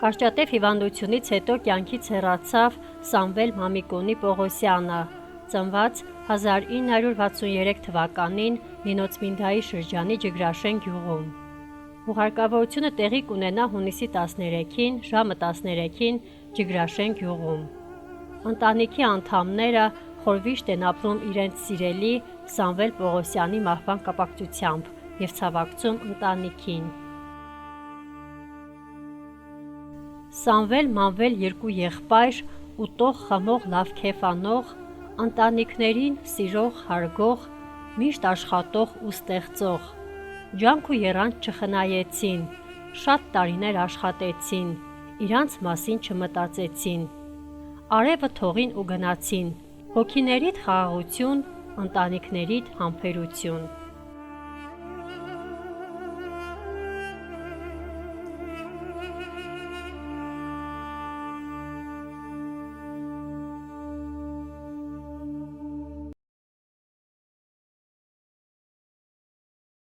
Կարճատև հիվանդությունից հետո կյանքից հեռացավ Սամվել Մամիկոնի Պողոսյանը, ծնված 1963 թվականին Լինոցմինդայի շրջանի Ջգրաշեն գյուղում։ Ուղարկավորությունը տեղի կունենա հունիսի 13-ին ժամը 13-ին Ջգրաշեն գյուղում։ Ընտանիքի անդամները խորհրդիշտ են ապրում իրենց սիրելի Սամվել Պողոսյանի մահվան կապակցությամբ և ցավակցում ընտանիքին։ Սամվել մանվել երկու եղբայր, ուտող, խմող, լավ քեֆ անող, ընտանիքներին սիրող, հարգող, միշտ աշխատող ու ստեղծող։ Ջանք ու եռանդ չխնայեցին, շատ տարիներ աշխատեցին, իրանց մասին չմտածեցին։ Արևը թողին ու գնացին, հոգիներիդ խաղաղություն, ընտանիքներիդ համբերություն։